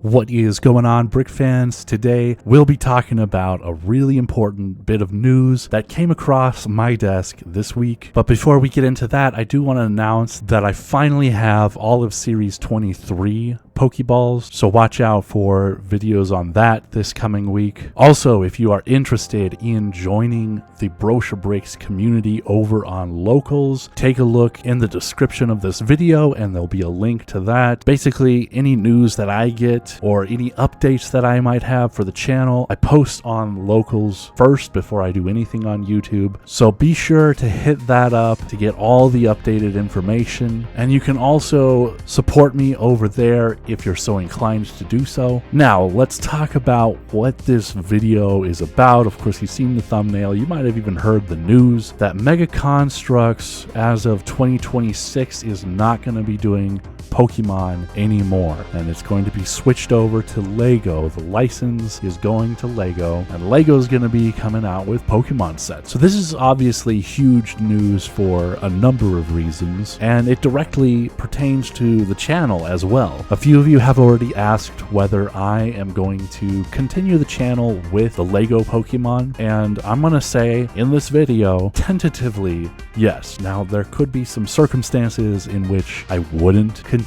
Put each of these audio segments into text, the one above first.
What is going on, Brick fans? Today, we'll be talking about a really important bit of news that came across my desk this week. But before we get into that, I do want to announce that I finally have all of Series 23 Pokeballs, so watch out for videos on that this coming week. Also, if you are interested in joining the Brochure Breaks community over on Locals, take a look in the description of this video and there'll be a link to that. Basically, any news that I get or any updates that I might have for the channel, I post on Locals first before I do anything on YouTube. So be sure to hit that up to get all the updated information. And you can also support me over there if you're so inclined to do so. Now, let's talk about what this video is about. Of course, you've seen the thumbnail. You might have even heard the news that Mega Constructs, as of 2026, is not going to be doing Pokemon anymore, and it's going to be switched over to Lego. The license is going to Lego, and Lego is going to be coming out with Pokemon sets. So this is obviously huge news for a number of reasons, and it directly pertains to the channel as well. A few of you have already asked whether I am going to continue the channel with the Lego Pokemon, and I'm going to say in this video, tentatively, yes. Now, there could be some circumstances in which I wouldn't continue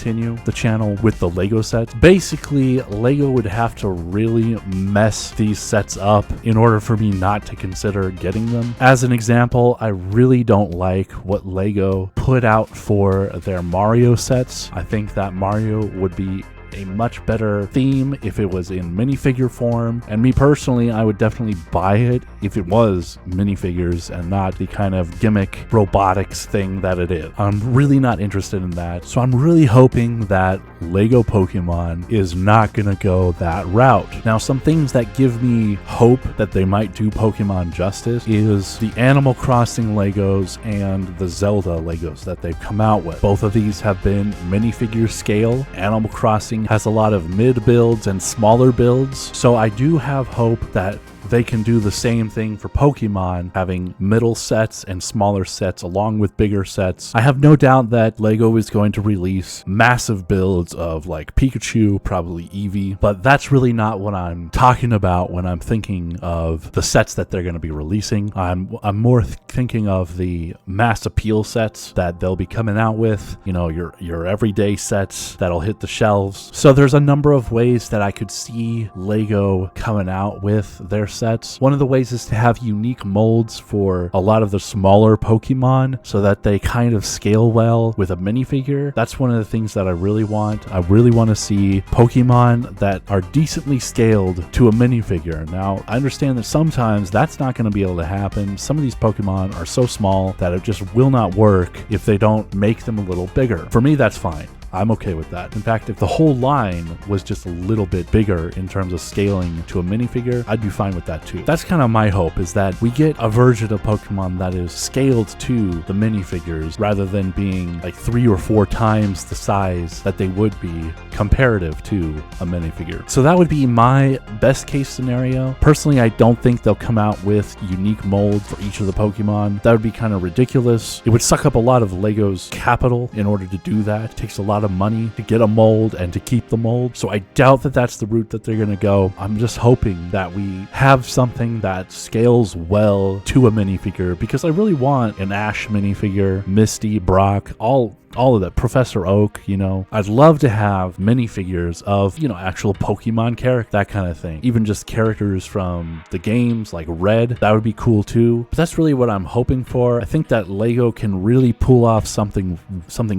the channel with the Lego sets. Basically, Lego would have to really mess these sets up in order for me not to consider getting them. As an example, I really don't like what Lego put out for their Mario sets. I think that Mario would be a much better theme if it was in minifigure form, and me personally, I would definitely buy it if it was minifigures and not the kind of gimmick robotics thing that it is. I'm really not interested in that, so I'm really hoping that Lego Pokemon is not gonna go that route. Now, some things that give me hope that they might do Pokemon justice is the Animal Crossing Legos and the Zelda Legos that they've come out with. Both of these have been minifigure scale. Animal Crossing has a lot of mid builds and smaller builds, so I do have hope that they can do the same thing for Pokemon, having middle sets and smaller sets along with bigger sets. I have no doubt that Lego is going to release massive builds of like Pikachu, probably Eevee, but that's really not what I'm talking about when I'm thinking of the sets that they're going to be releasing. I'm more thinking of the mass appeal sets that they'll be coming out with, you know, your everyday sets that'll hit the shelves. So there's a number of ways that I could see Lego coming out with their sets. One of the ways is to have unique molds for a lot of the smaller Pokemon so that they kind of scale well with a minifigure. That's one of the things that I really want. I really want to see Pokemon that are decently scaled to a minifigure. Now, I understand that sometimes that's not going to be able to happen. Some of these Pokemon are so small that it just will not work if they don't make them a little bigger. For me, that's fine. I'm okay with that. In fact, if the whole line was just a little bit bigger in terms of scaling to a minifigure, I'd be fine with that too. That's kind of my hope, is that we get a version of Pokemon that is scaled to the minifigures rather than being like 3 or 4 times the size that they would be comparative to a minifigure. So that would be my best case scenario. Personally, I don't think they'll come out with unique molds for each of the Pokemon. That would be kind of ridiculous. It would suck up a lot of Lego's capital in order to do that. It takes a lot of money to get a mold and to keep the mold, so I doubt that that's the route that they're gonna go. I'm just hoping that we have something that scales well to a minifigure, because I really want an Ash minifigure, Misty, Brock, all of that, Professor Oak, you know. I'd love to have minifigures of, you know, actual Pokemon character, that kind of thing. Even just characters from the games like Red, that would be cool too. But that's really what I'm hoping for. I think that Lego can really pull off something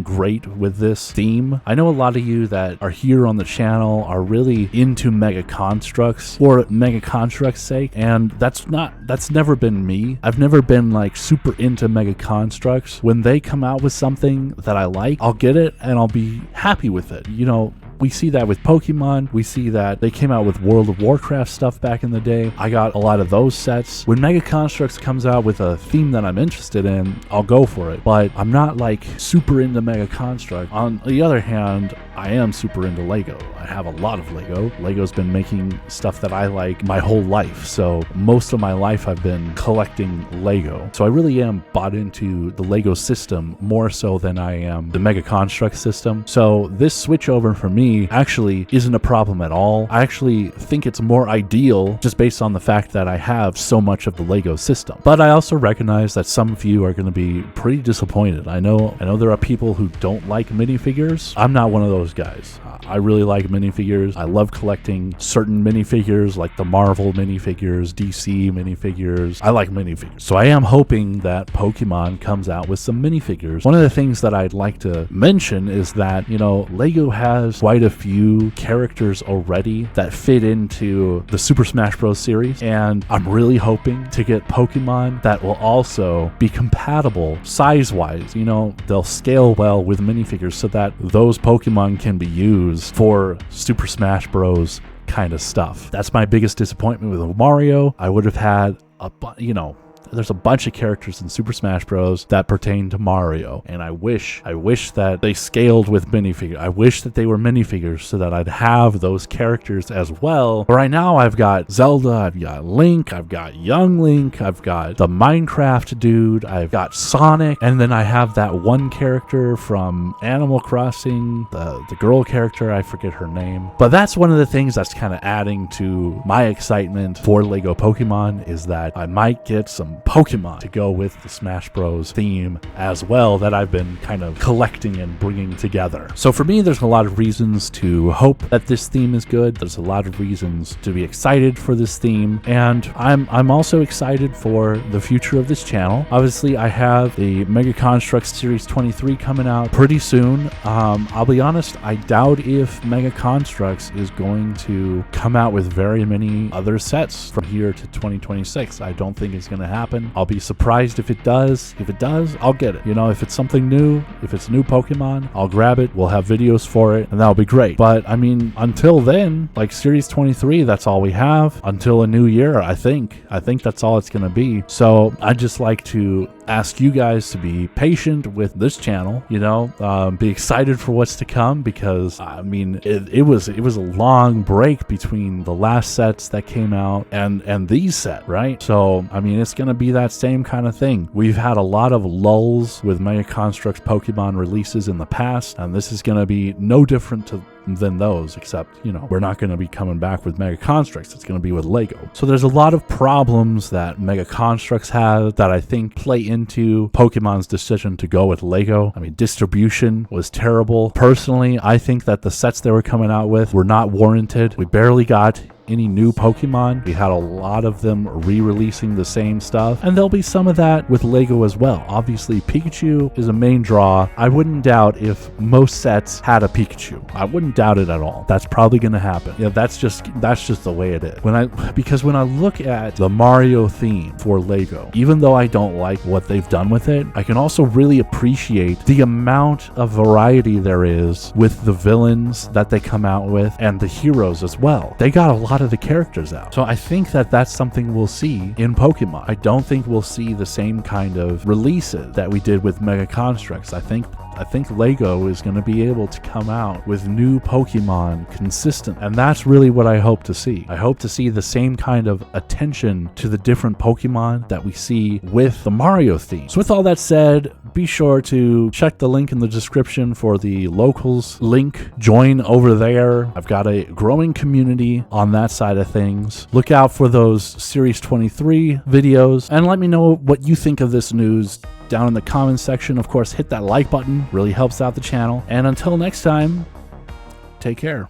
great with this theme. I know a lot of you that are here on the channel are really into Mega Constructs for Mega Constructs' sake, and that's never been me. I've never been like super into Mega Constructs. When they come out with something that I like, I'll get it and I'll be happy with it. You know, we see that with Pokemon. We see that they came out with World of Warcraft stuff back in the day. I got a lot of those sets. When Mega Constructs comes out with a theme that I'm interested in, I'll go for it. But I'm not like super into Mega Construct. On the other hand, I am super into Lego. I have a lot of Lego. Lego's been making stuff that I like my whole life. So most of my life I've been collecting Lego. So I really am bought into the Lego system more so than I am the Mega Construct system. So this switch over for me me actually isn't a problem at all. I actually think it's more ideal just based on the fact that I have so much of the Lego system. But I also recognize that some of you are going to be pretty disappointed. I know there are people who don't like minifigures. I'm not one of those guys. I really like minifigures. I love collecting certain minifigures like the Marvel minifigures, DC minifigures. I like minifigures. So I am hoping that Pokemon comes out with some minifigures. One of the things that I'd like to mention is that, Lego has quite a few characters already that fit into the Super Smash Bros. Series, and I'm really hoping to get Pokemon that will also be compatible size-wise. They'll scale well with minifigures so that those Pokemon can be used for Super Smash Bros. Kind of stuff. That's my biggest disappointment with Mario. I would have had there's a bunch of characters in Super Smash Bros. That pertain to Mario, and I wish that they scaled with minifigures. I wish that they were minifigures so that I'd have those characters as well. But right now I've got Zelda, I've got Link, I've got Young Link, I've got the Minecraft dude, I've got Sonic, and then I have that one character from Animal Crossing, the girl character, I forget her name. But that's one of the things that's kind of adding to my excitement for Lego Pokemon, is that I might get some Pokemon to go with the Smash Bros. Theme as well that I've been kind of collecting and bringing together. So for me, there's a lot of reasons to hope that this theme is good. There's a lot of reasons to be excited for this theme, and I'm also excited for the future of this channel. Obviously, I have the Mega Construx Series 23 coming out pretty soon. I'll be honest, I doubt if Mega Construx is going to come out with very many other sets from here to 2026. I don't think it's going to happen. I'll be surprised if it does. If it does, I'll get it. If it's something new, if it's new Pokemon, I'll grab it. We'll have videos for it, and that'll be great. But I mean, until then, like Series 23, that's all we have until a new year. I think that's all it's going to be. So I'd just like to ask you guys to be patient with this channel, be excited for what's to come, because I mean, it was a long break between the last sets that came out and these set, right? So I mean, it's gonna be that same kind of thing. We've had a lot of lulls with Mega Construx Pokemon releases in the past, and this is gonna be no different than those, except we're not going to be coming back with Mega Construx. It's going to be with Lego. So there's a lot of problems that Mega Construx has that I think play into Pokemon's decision to go with Lego. I mean, distribution was terrible. Personally, I think that the sets they were coming out with were not warranted. We barely got any new Pokemon. We had a lot of them re-releasing the same stuff, and there'll be some of that with Lego as well. Obviously, Pikachu is a main draw. I wouldn't doubt if most sets had a Pikachu. I wouldn't doubt it at all. That's probably going to happen. That's just the way it is. Because when I look at the Mario theme for Lego, even though I don't like what they've done with it, I can also really appreciate the amount of variety there is with the villains that they come out with and the heroes as well. They got a lot of the characters out. So I think that that's something we'll see in Pokemon. I don't think we'll see the same kind of releases that we did with Mega Construx. I think Lego is going to be able to come out with new Pokemon consistent, and that's really what I hope to see. I hope to see the same kind of attention to the different Pokemon that we see with the Mario theme. So with all that said, be sure to check the link in the description for the locals link. Join over there. I've got a growing community on that side of things. Look out for those Series 23 videos, and let me know what you think of this news down in the comments section. Of course, hit that like button, really helps out the channel. And until next time, take care.